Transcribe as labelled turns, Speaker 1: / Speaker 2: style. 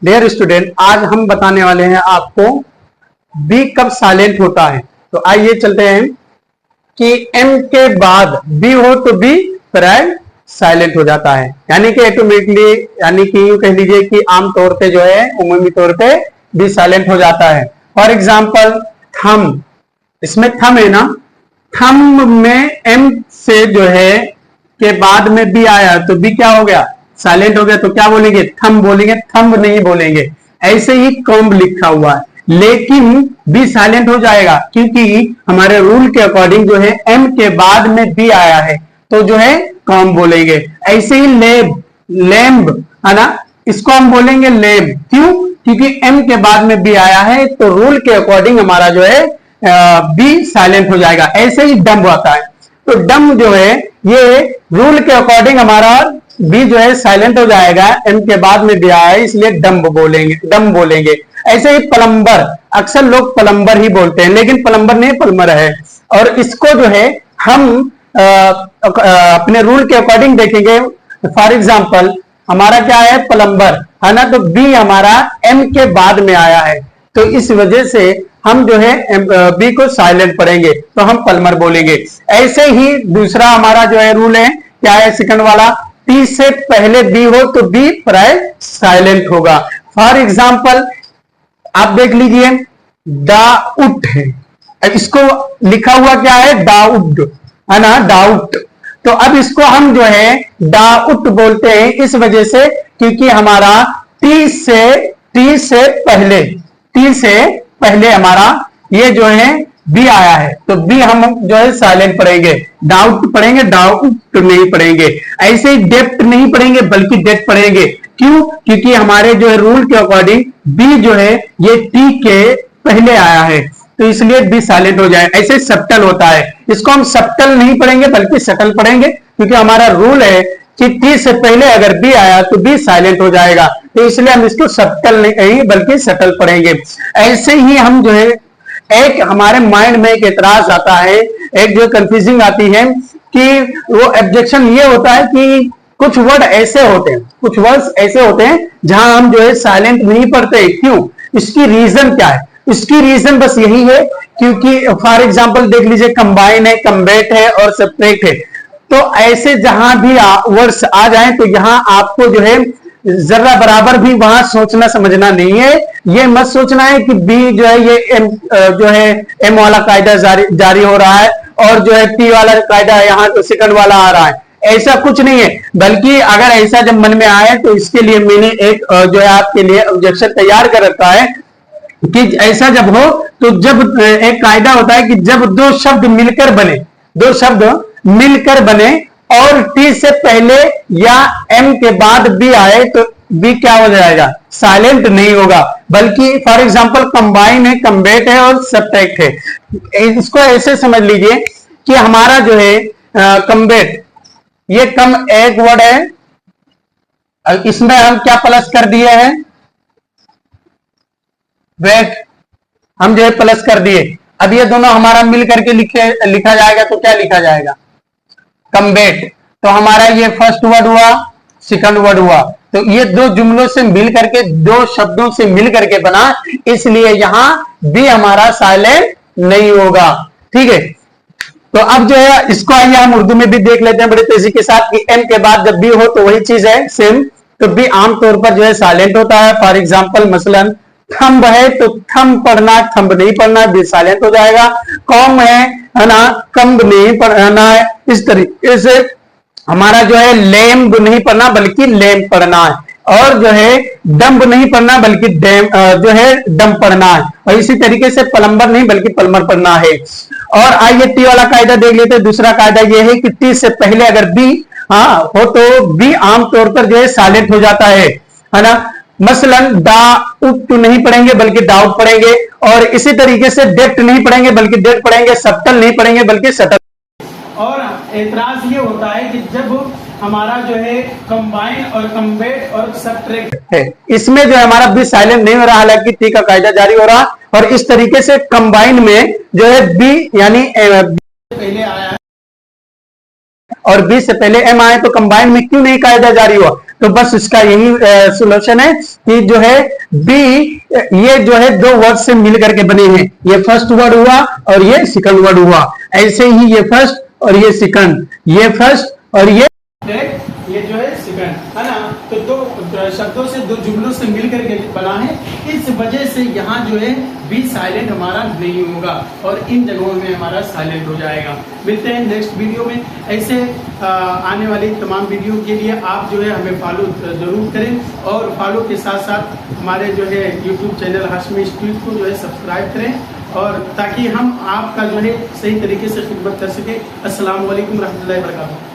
Speaker 1: Dear student, आज हम बताने वाले हैं आपको बी कब साइलेंट होता है। तो आइए चलते हैं कि एम के बाद बी हो तो बी प्राय साइलेंट हो जाता है, यानी कि ऑटोमेटिकली, यानी कि यूं कह लीजिए कि आमतौर पे जो है उमूमी तौर पे बी साइलेंट हो जाता है। फॉर एग्जाम्पल थंब, इसमें थंब है ना, थंब में एम से जो है के बाद में बी आया तो बी क्या हो गया, साइलेंट हो गया। तो क्या बोलेंगे, थंब बोलेंगे, थंब नहीं बोलेंगे। ऐसे ही कॉम्ब लिखा हुआ है लेकिन बी साइलेंट हो जाएगा क्योंकि हमारे रूल के अकॉर्डिंग जो है एम के बाद में बी आया है तो जो है कॉम्ब बोलेंगे। ऐसे ही लेब, लैम्ब है ना, इसको हम बोलेंगे लेब। क्यों, क्योंकि एम के बाद में बी आया है तो रूल के अकॉर्डिंग हमारा जो है बी साइलेंट हो जाएगा। ऐसे ही डम्ब आता है तो डम्ब जो है ये रूल के अकॉर्डिंग हमारा बी जो है साइलेंट हो जाएगा, एम के बाद में भी आया है इसलिए डम्ब बोलेंगे, डम्ब बोलेंगे। ऐसे ही प्लम्बर, अक्सर लोग प्लम्बर ही बोलते हैं लेकिन प्लम्बर नहीं प्लम्बर है। और इसको जो है हम अपने रूल के अकॉर्डिंग देखेंगे। फॉर एग्जाम्पल हमारा क्या है, प्लम्बर है ना, तो बी हमारा एम के बाद में आया है तो इस वजह से हम जो है बी को साइलेंट पढ़ेंगे तो हम प्लम्बर बोलेंगे। ऐसे ही दूसरा हमारा जो है रूल है, क्या है सेकंड वाला, टी से पहले बी हो तो बी प्राय साइलेंट होगा। फॉर एग्जाम्पल आप देख लीजिए डाउट है, इसको लिखा हुआ क्या है, डाउट है ना, डाउट। तो अब इसको हम जो है डाउट बोलते हैं इस वजह से क्योंकि हमारा टी से पहले हमारा ये जो है बी आया है तो बी हम जो है साइलेंट पढ़ेंगे, डाउट पढ़ेंगे, डाउट नहीं पढ़ेंगे। ऐसे ही डेप्ट नहीं पढ़ेंगे बल्कि डेट पढ़ेंगे। क्यों, क्योंकि हमारे जो है रूल के अकॉर्डिंग बी जो है ये टी के पहले आया है तो इसलिए बी साइलेंट हो जाए। ऐसे सब्टल होता है, इसको हम सब्टल नहीं पढ़ेंगे बल्कि सटल पढ़ेंगे क्योंकि हमारा रूल है कि टी से पहले अगर बी आया तो बी साइलेंट हो जाएगा तो इसलिए हम इसको सब्टल नहीं बल्कि सटल पढ़ेंगे। ऐसे ही हम जो है एक हमारे माइंड में एक एतराज आता है, एक जो कंफ्यूजिंग आती है कि वो ऑब्जेक्शन ये होता है कि कुछ वर्ड ऐसे होते हैं, कुछ वर्ड्स ऐसे होते हैं जहां हम जो है साइलेंट नहीं पढ़ते। क्यों, इसकी रीजन क्या है, इसकी रीजन बस यही है क्योंकि फॉर एग्जांपल देख लीजिए कंबाइन है, कम्बेट है और सब्ट्रैक्ट है। तो ऐसे जहां भी वर्ड्स आ जाए तो यहां आपको जो है जरा बराबर भी वहां सोचना समझना नहीं है। ये मत सोचना है कि बी जो है ये एम जो है एम वाला कायदा जारी हो रहा है और जो है टी वाला कायदा यहाँ तो सेकंड वाला आ रहा है, ऐसा कुछ नहीं है। बल्कि अगर ऐसा जब मन में आए तो इसके लिए मैंने एक जो है आपके लिए ऑब्जेक्शन तैयार कर रखा है कि ऐसा जब हो तो जब एक कायदा होता है कि जब दो शब्द मिलकर बने, दो शब्द मिलकर बने और टी से पहले या एम के बाद बी आए तो बी क्या हो जाएगा, साइलेंट नहीं होगा। बल्कि फॉर एग्जांपल कंबाइन है, कम्बेट है और सब्ट्रैक्ट है। इसको ऐसे समझ लीजिए कि हमारा जो है कम्बेट ये कम एक वर्ड है, इसमें हम क्या प्लस कर दिए हैं, वेट हम जो है प्लस कर दिए। अब ये दोनों हमारा मिल करके लिखा जाएगा तो क्या लिखा जाएगा, कम्बेट। तो हमारा ये फर्स्ट वर्ड हुआ, सेकंड वर्ड हुआ, तो ये दो जुमलों से मिल करके, दो शब्दों से मिल करके बना, इसलिए यहां बी हमारा साइलेंट नहीं होगा। ठीक है, तो अब जो है इसको आइए हम उर्दू में भी देख लेते हैं बड़े तेजी के साथ कि एम के बाद जब बी हो तो वही चीज है सेम, तो बी आमतौर पर जो है साइलेंट होता है। फॉर एग्जाम्पल मसलन थंब है तो थंब पढ़ना, थंब नहीं पढ़ना, बी साइलेंट हो जाएगा। कॉम है ना, कम्ब नहीं पढ़ना है। इस तरीके से हमारा जो है लेम्ब नहीं पढ़ना बल्कि लेम पढ़ना है, और जो है डम्ब नहीं पढ़ना बल्कि जो है डम पढ़ना है, और इसी तरीके से प्लम्बर नहीं बल्कि प्लम्बर पढ़ना है। और आइए टी वाला कायदा देख लेते हैं। दूसरा कायदा यह है कि टी से पहले अगर बी हो तो बी आमतौर पर जो है साइलेंट हो जाता है ना। मसलन डाउट नहीं पढ़ेंगे बल्कि डाउट पढ़ेंगे, और इसी तरीके से डेप्ट नहीं पढ़ेंगे बल्कि डेट पढ़ेंगे, सब्टल नहीं पढ़ेंगे बल्कि सटल। और एतराज ये होता है कि जब हमारा जो है कंबाइन और कम्बेट और सब्ट्रैक्ट है, इसमें जो हमारा बी साइलेंट नहीं हो रहा, हालांकि टी का कायदा जारी हो रहा। और इस तरीके से कंबाइन में जो है बी यानी पहले आया और बी से पहले एम आए तो कंबाइन में क्यों नहीं कायदा जारी हुआ, तो बस इसका यही सोल्यूशन है कि जो है बी, ये जो है दो वर्ड से मिल करके बने हैं, ये फर्स्ट वर्ड हुआ और ये सेकंड वर्ड हुआ, ऐसे ही ये फर्स्ट और ये सेकंड, ये फर्स्ट और ये जो है सेकंड, है ना। तो दो शब्दों से, दो जुमलों से मिलकर के बना है, इस वजह से यहाँ जो है बी साइलेंट हमारा नहीं होगा और इन जगहों में हमारा साइलेंट हो जाएगा। मिलते हैं नेक्स्ट वीडियो में। ऐसे आने वाली तमाम वीडियो के लिए आप जो है हमें फॉलो जरूर करें और फॉलो के साथ साथ हमारे जो है यूट्यूब चैनल हाशमी स्ट्रीट को जो है सब्सक्राइब करें और ताकि हम आपका जो है सही तरीके से खिदमत कर सके। अस्सलाम वालेकुम रहमतुल्लाहि व बरकातहू।